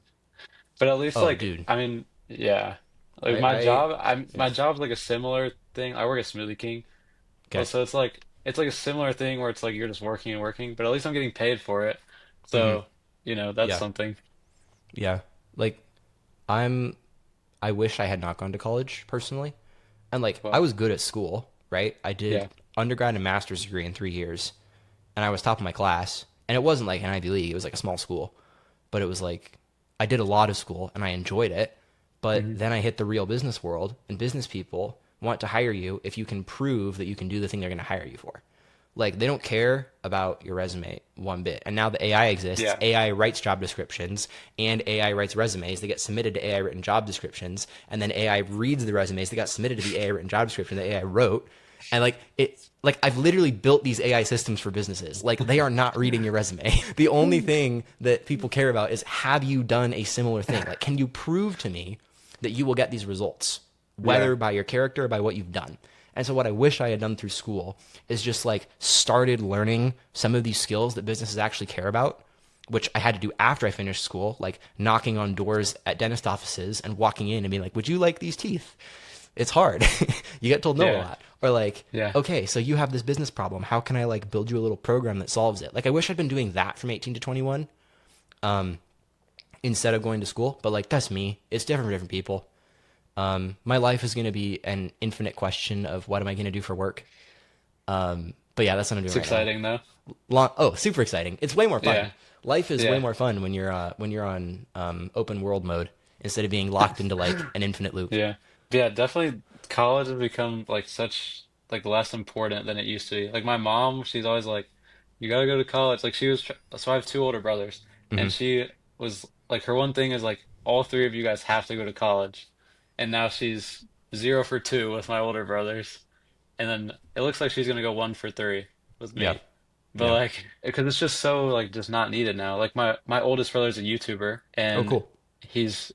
But at least Oh, like dude. I mean, yeah. Like my Yeah. job's like a similar thing. I work at Smoothie King. Well, Okay. so it's like a similar thing where it's like you're just working and working, but at least I'm getting paid for it. Mm-hmm. So, that's Yeah. something. Yeah. Like I'm I wish I had not gone to college personally. And like I Well, was good at school, right? I did yeah. undergrad and master's degree in 3 years, and I was top of my class. And it wasn't like an Ivy League; it was like a small school. But it was like I did a lot of school and I enjoyed it. But Hmm. then I hit the real business world, and business people want to hire you if you can prove that you can do the thing they're going to hire you for. Like they don't care about your resume one bit. And now that AI exists, Yeah. AI writes job descriptions and AI writes resumes. They get submitted to AI written job descriptions, and then AI reads the resumes that got submitted to the AI written job description that AI wrote. And like I've literally built these AI systems for businesses. Like they are not reading your resume. The only thing that people care about is have you done a similar thing? Like can you prove to me that you will get these results, Yeah. whether by your character or by what you've done. And so, what I wish I had done through school is just like started learning some of these skills that businesses actually care about, which I had to do after I finished school, like knocking on doors at dentist offices and walking in and being like, "Would you like these teeth?" It's hard. You get told no a Yeah. lot. Or like, Yeah. okay, so you have this business problem. How can I like build you a little program that solves it? Like, I wish I'd been doing that from 18 to 21 instead of going to school. But like, that's me. It's different for different people. My life is going to be an infinite question of what am I going to do for work. But yeah, that's what I'm doing It's right now. exciting though. Oh, super exciting! It's way more fun. Yeah. Life is way Yeah. more fun when you're on open world mode instead of being locked into like an infinite loop. Yeah. Yeah, definitely college has become like such like less important than it used to be. Like my mom, she's always like, you gotta go to college. Like so I have two older brothers, Hmm. and she was like her one thing is like all three of you guys have to go to college. And now she's 0 for 2 with my older brothers. And then it looks like she's gonna go 1 for 3 with Yeah, me. But yeah. like, because it's just so like just not needed now. Like my oldest brother's a YouTuber, Oh, and cool. he's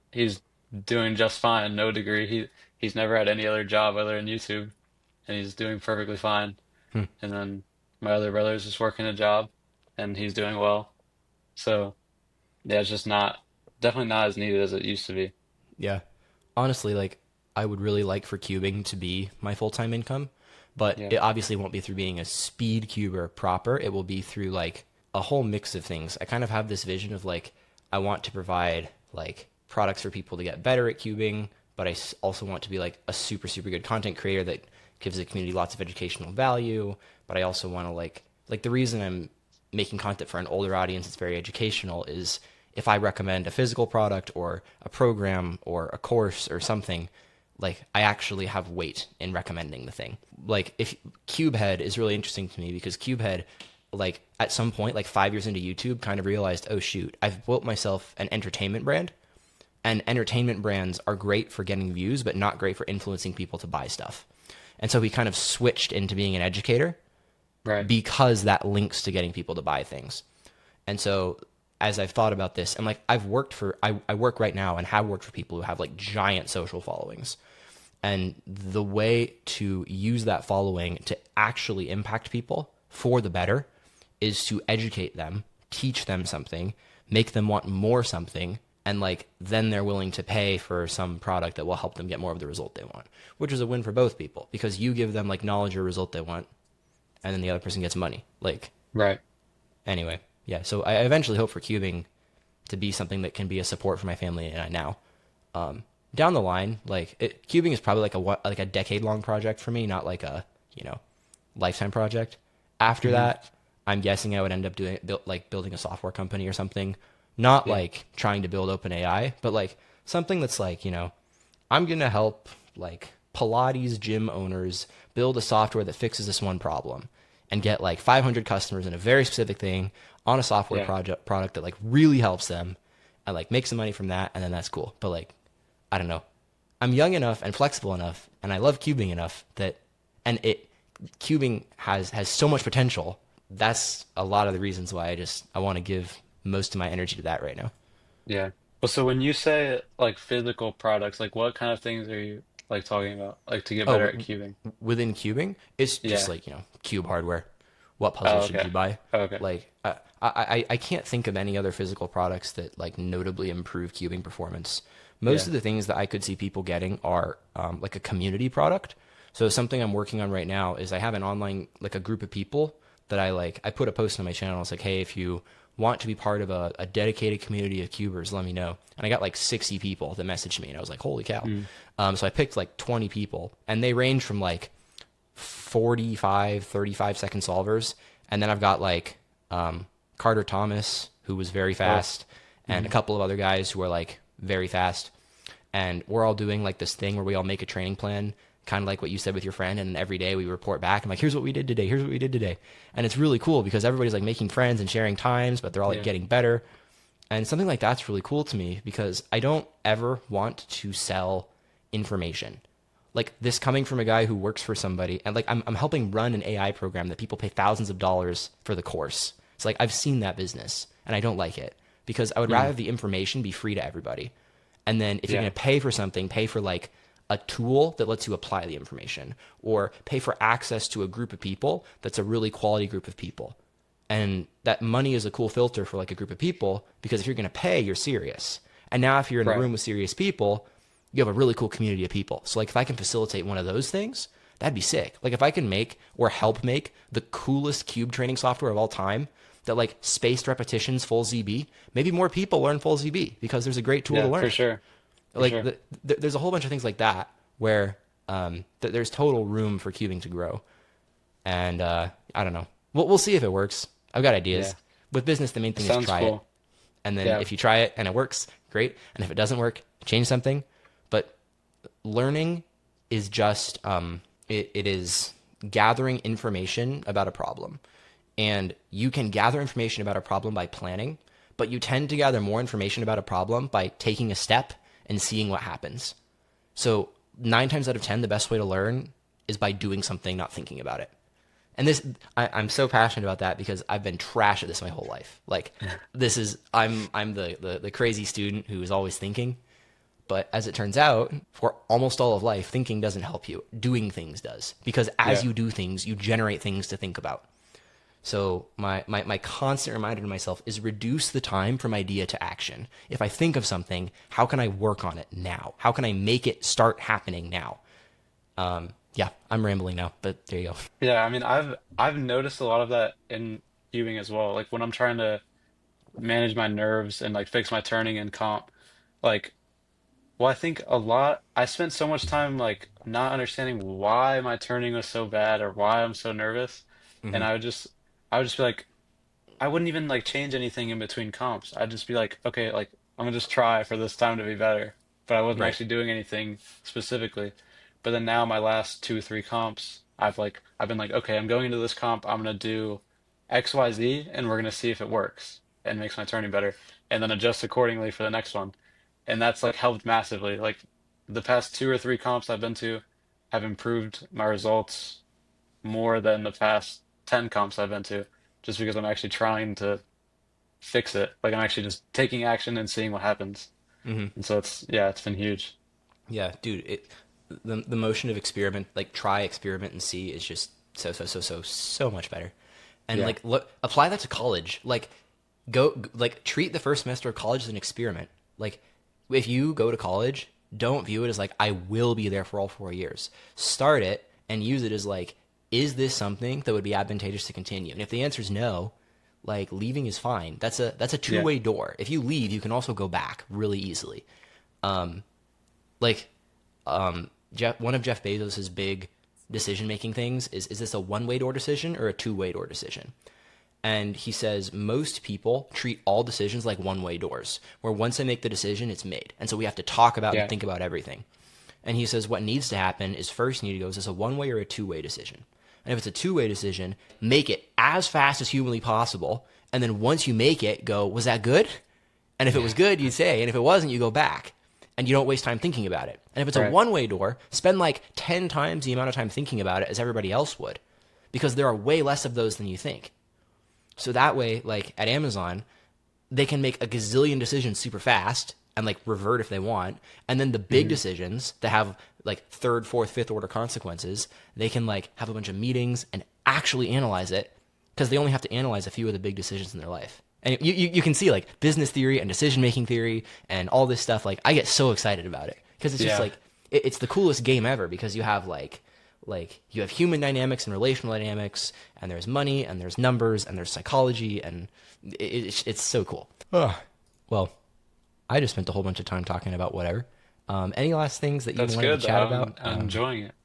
doing just fine, no degree. He's never had any other job other than YouTube, and he's doing perfectly fine. Hmm. And then my other brother's just working a job, and he's doing well. So yeah, it's just not definitely not as needed as it used to be. Yeah. Honestly, like I would really like for cubing to be my full time income, but Yeah, it obviously won't be through being a speed cuber proper. It will be through like a whole mix of things. I kind of have this vision of like I want to provide like products for people to get better at cubing, but also want to be like a super good content creator that gives the community lots of educational value. But I also want to like the reason I'm making content for an older audience that's very educational is if I recommend a physical product or a program or a course or something, like I actually have weight in recommending the thing. Like if Cubehead is really interesting to me because Cubehead, like at some point, like 5 years into YouTube, kind of realized, oh shoot, I've built myself an entertainment brand, and entertainment brands are great for getting views, but not great for influencing people to buy stuff. And so he kind of switched into being an educator right. because that links to getting people to buy things. And so as I've thought about this, and like I work right now and have worked for people who have like giant social followings. And the way to use that following to actually impact people for the better is to educate them, teach them something, make them want more something, and like then they're willing to pay for some product that will help them get more of the result they want, which is a win for both people because you give them like knowledge or result they want, and then the other person gets money. Like Right. anyway, yeah. So I eventually hope for cubing to be something that can be a support for my family and I now. Down the line, cubing is probably like a decade long project for me, not like a you know lifetime project. After Hmm. that, I'm guessing I would end up building a software company or something, not Yeah. like trying to build OpenAI, but like something that's like I'm gonna help like Pilates gym owners build a software that fixes this one problem and get like 500 customers in a very specific thing on a software Yeah. product that like really helps them and like make some money from that and then that's cool. But like I don't know. I'm young enough and flexible enough and I love cubing enough that and it cubing has so much potential. That's a lot of the reasons why I want to give most of my energy to that right now. Yeah. Well, so when you say like physical products, like what kind of things are you like talking about? Like to get Oh, better at cubing? within cubing, it's just Yeah. like, cube hardware. what Oh, puzzles should okay. you buy. Oh, okay. Like I can't think of any other physical products that like notably improve cubing performance. Most Yeah. of the things that I could see people getting are like a community product. So something I'm working on right now is I have an online like a group of people that I put a post on my channel. It's like, hey, if you want to be part of a dedicated community of cubers, let me know. And I got like 60 people that messaged me, and I was like, holy cow. Mm. So I picked like 20 people, and they range from like 45, 35-second solvers. And then I've got like Carter Thomas, who was very Oh. fast, and a Hmm. couple of other guys who are like very fast. And we're all doing like this thing where we all make a training plan, kind of like what you said with your friend. And every day we report back. I'm like, here's what we did today. Here's what we did today. And it's really cool because everybody's like making friends and sharing times, but they're all like Yeah. getting better. And something like that's really cool to me because I don't ever want to sell information. Like this coming from a guy who works for somebody, and like I'm helping run an AI program that people pay thousands of dollars for the course. It's like I've seen that business and I don't like it because I would Mm. rather the information be free to everybody. And then if you're Yeah. going to pay for something, pay for like a tool that lets you apply the information or pay for access to a group of people that's a really quality group of people. And that money is a cool filter for like a group of people because if you're going to pay, you're serious. And now if you're in a Right. room with serious people, you have a really cool community of people. So like if I can facilitate one of those things, that'd be sick. Like if I can make or help make the coolest cube training software of all time that like spaced repetitions full ZB, maybe more people learn full ZB because there's a great tool to Yeah, learn for it. sure. For Like sure. there's a whole bunch of things like that where there's total room for cubing to grow. And I don't know. We'll see if it works. I've got Yeah. ideas. With business, the main thing is Sounds try it. cool. And then Yeah. if you try it and it works, great. And if it doesn't work, change something. But learning is just it is gathering information about a problem. And you can gather information about a problem by planning, but you tend to gather more information about a problem by taking a step and seeing what happens. So 9 times out of 10, the best way to learn is by doing something, not thinking about it. And this, I'm so passionate about that because I've been trash at this my whole life. Like, this is, I'm the crazy student who is always thinking. But as it turns out, for almost all of life, thinking doesn't help you. Doing things does. Because as Yeah. you do things, you generate things to think about. So my constant reminder to myself is reduce the time from idea to action. If I think of something, how can I work on it now? How can I make it start happening now? Yeah, I'm rambling now, but there you go. Yeah, I mean, I've noticed a lot of that in cubing as well. Like when I'm trying to manage my nerves and like fix my turning in comp, like well, I think a lot I spent so much time like not understanding why my turning was so bad or why I'm so nervous. And I would just be like I wouldn't even like change anything in between comps. I'd just be like, okay, like I'm gonna just try for this time to be better. But I wasn't Right. actually doing anything specifically. But then now my last two, three comps, I've been like, okay, I'm going into this comp, I'm gonna do XYZ and we're gonna see if it works and makes my turning better. And then adjust accordingly for the next one. And that's like helped massively. Like the past two or three comps I've been to have improved my results more than the past 10 comps I've been to, just because I'm actually trying to fix it. Like I'm actually just taking action and seeing what happens. And so yeah, it's been huge. Yeah, dude, the motion of experiment, like try, experiment, and see is just so much better. And Yeah. like look, apply that to college. Like like treat the first semester of college as an experiment. Like if you go to college, don't view it as like I will be there for all 4 years. Start it and use it as like, is this something that would be advantageous to continue? And if the answer is no, like leaving is fine. That's a Yeah. two-way door. If you leave, you can also go back really easily. Like one of Jeff Bezos's big decision making things is this a one-way door decision or a two-way door decision? And he says most people treat all decisions like one-way doors, where once they make the decision, it's made. And so we have to talk about and Yeah. think about everything. And he says what needs to happen is first you need to go, is this a one-way or a two-way decision? And if it's a two-way decision, make it as fast as humanly possible. And then once you make it, go, was that good? And if it was good, you'd say. And if it wasn't, you go back. And you don't waste time thinking about it. And if it's a Right. one-way door, spend like 10 times the amount of time thinking about it as everybody else would. Because there are way less of those than you think. So that way, like at Amazon, they can make a gazillion decisions super fast and like revert if they want. And then the big Hmm. decisions that have like third, fourth, fifth order consequences, they can like have a bunch of meetings and actually analyze it because they only have to analyze a few of the big decisions in their life. And you can see like business theory and decision making theory and all this stuff. Like I get so excited about it because it's just Yeah. like it's the coolest game ever because you have like you have human dynamics and relational dynamics and there's money and there's numbers and there's psychology and it's so cool. Ugh. Well, I just spent a whole bunch of time talking about whatever. Any last things that you That's wanted to good chat though. about? I'm enjoying it.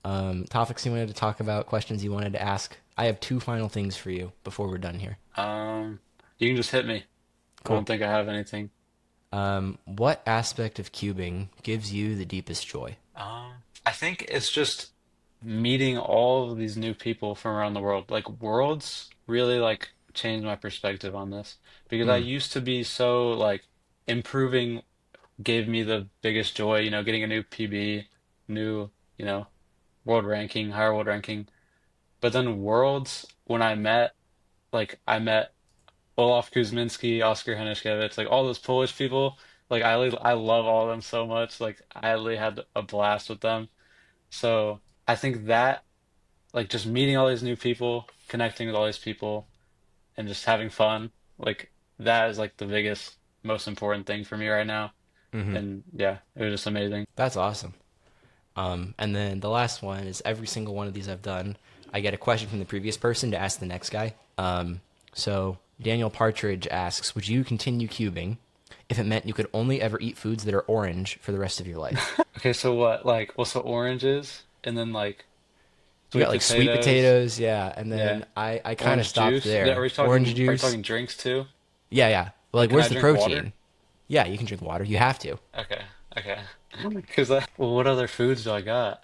Topics you wanted to talk about, questions you wanted to ask? I have two final things for you before we're done here. Um, you can just hit me. I don't Cool. think I have anything. What aspect of cubing gives you the deepest joy? I think it's just meeting all of these new people from around the world. Like worlds really like changed my perspective on this because I Mm, used to be so like improving gave me the biggest joy, getting a new PB, new, you know, world ranking, higher world ranking. But then worlds, when I met Olaf Kuzminski, Oscar Henishkevich, like all those Polish people, like I love all of them so much. Like I really had a blast with them. So I think that like just meeting all these new people, connecting with all these people, and just having fun, like that is like the biggest, most important thing for me right now. hmm And yeah, it was just amazing. That's awesome. And then the last one is every single one of these I've done, I get a question from the previous person to ask the next guy. So Daniel Partridge asks, would you continue cubing if it meant you could only ever eat foods that are orange for the rest of your life? Okay, so what, like, what's the oranges? And then like You got sweet like sweet potatoes. potatoes, yeah, and Yeah. then I kind of Orange stopped juice. Yeah, there. Orange are you juice, talking drinks too? yeah, yeah. But Like, like, can where's I the drink water? protein? Yeah, you can drink water. You have to. Okay, okay. Because well, what other foods do I got?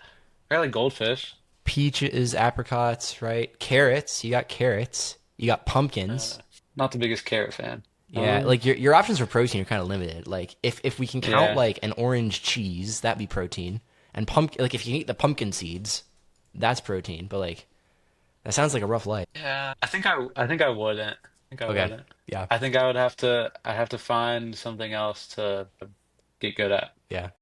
I got like goldfish. Peaches, apricots, right? Carrots. You got carrots. You got Uh, pumpkins. Not the biggest carrot fan. Yeah, like your options for protein are kind of limited. Like if we can count Yeah. like an orange cheese, that'd be protein. And pumpkin, like if you can eat the pumpkin seeds, that's protein. But like that sounds like a rough life. Yeah. I think I wouldn't. I think I Okay. wouldn't. Yeah. I think I have to find something else to get good at. Yeah.